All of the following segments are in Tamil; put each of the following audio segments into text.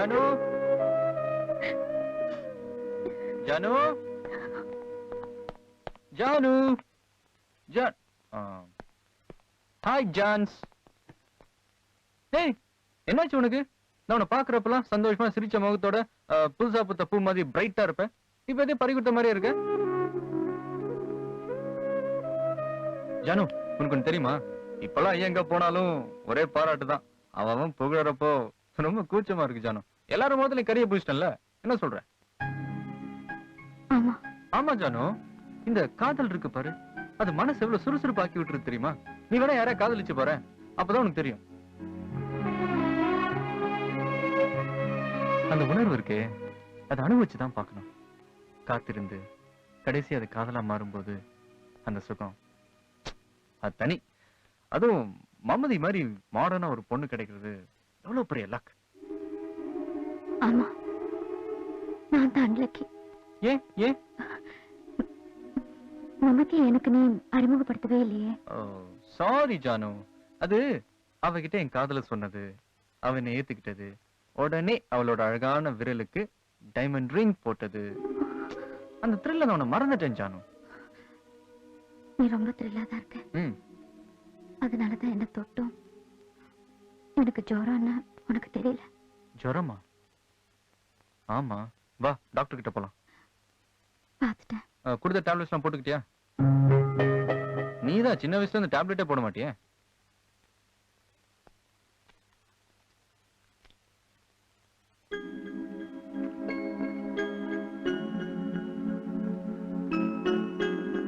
ஜானு ஜானு ஜானு ஜான் ஹாய் ஜான்ஸ். ஏய் என்னாச்சு உனக்கு? நான் உன்னை பாக்குறப்பெல்லாம் சந்தோஷமா சிரிச்ச முகத்தோட புதுசா புத்த பூ மாதிரி பிரைட்டா இருப்பேன். இப்ப எதே பறிகுட்ட மாதிரியே இருக்க. ஜானு உனக்கு ஒண்ணு தெரியுமா? இப்பெல்லாம் எங்க போனாலும் ஒரே பாராட்டு தான். அவன் புகழறப்போ ரொம்ப கூச்சமா இருக்கு ஜானு. எல்லாரும் முதல்ல கரிய பூசிட்டல, என்ன சொல்ற? ஆமா ஜானு, இந்த காதல் இருக்கு பாரு, அது மனசு எவ்வளவு சுறுசுறுப்பாக்கி விட்டுருக்கு தெரியுமா? நீ வேணா யாரையா காதலிச்சு பாரு, அப்பதான் உனக்கு தெரியும். அந்த உணர்வு இருக்கே, அதை அனுபவிச்சுதான் பார்க்கணும். காத்திருந்து கடைசி அது காதலா மாறும்போது அந்த சுகம் அது தனி. அதுவும் மமதி மாதிரி மாடர்னா ஒரு பொண்ணு கிடைக்கிறது எவ்வளவு பெரிய லக். ஆமா, நான் தான் அன்லக்கி. ஏன் ஏன் மமதி எனக்கு நீ அறிமுகப்படுத்தவே இல்லையே. சாரி ஜானு, அது அவகிட்ட என் காதல சொன்னது, அவனை ஏத்துக்கிட்டது, உடனே அவளோட அழகான விரலுக்கு டைமண்ட் ரிங் போட்டது, அந்த த்ரில்ல நான் மறந்துட்டேன் ஜானு. நீ ரொம்ப த்ரில்லா தான் இருக்க. அதனாலதான் என்ன தொட்டும் எனக்கு ஜுரம்னு உனக்கு தெரியல. ஜுரமா? ஆமா, வா டாக்டர் கிட்ட போலாம். பாத்துட்டேன். கொடுத்த டேப்லெட்ஸ் எல்லாம் போட்டுக்கிட்டியா? நீதான் சின்ன வயசுல இந்த டேப்லெட்டே போட மாட்டியே.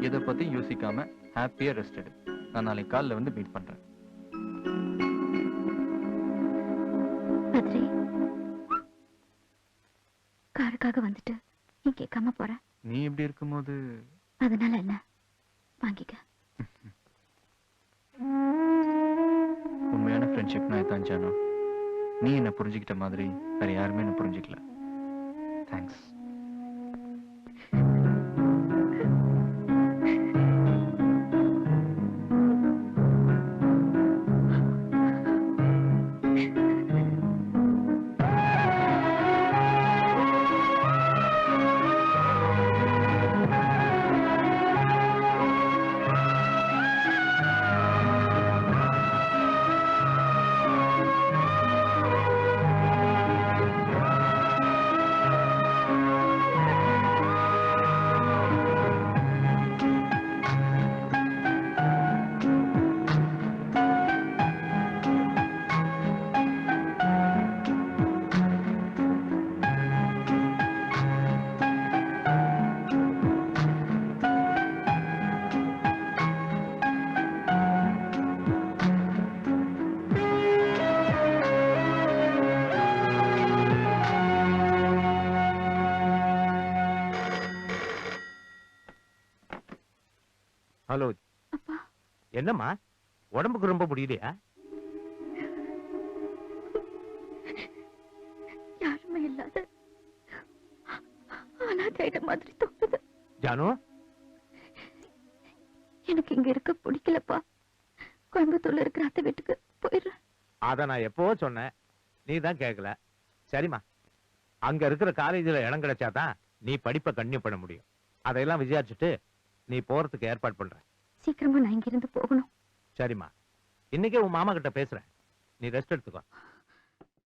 இதை பத்தி யோசிக்காம ஹாப்பியா ரெஸ்ட் எடு. நான் நாளைக்கு காலைல வந்து மீட் பண்றேன். காருக்காக வந்துட்டு நீ கேட்காம போற. நீ எப்படி இருக்கும்போது அதனால என்ன, வாங்கிக்க. உண்மையான ஃப்ரெண்ட்ஷிப்னா இதான் ஜானு. நீ என்ன புரிஞ்சுக்கிட்ட மாதிரி வேற யாருமே என்ன புரிஞ்சுக்கல. தேங்க்ஸ். ஹலோ, என்னம்மா உடம்புக்கு ரொம்ப முடியலையா? யாருமே இல்லாத அனாதை மாதிரி தோணுது. ஜானு, எனக்கு இங்க இருக்க பிடிக்கலப்பா. கோயம்புத்தூர்ல இருக்கிற அத்தை வீட்டுக்கு போயிடுறேன். அத நான் எப்போ சொன்னேன், நீ தான் கேட்கல. சரிம்மா, அங்க இருக்கிற காலேஜ்ல இடம் கிடைச்சாதான் நீ படிப்பை கன்டினியூ பண்ண முடியும். அதையெல்லாம் விசாரிச்சுட்டு நீ போறதுக்கு ஏற்பாடு பண்ற. சீக்கிரமா நான் இங்க இருந்து போகணும். சரிம்மா, இன்னைக்கே உன் மாமா கிட்ட பேசுறேன். நீ ரெஸ்ட் எடுத்துக்கோ.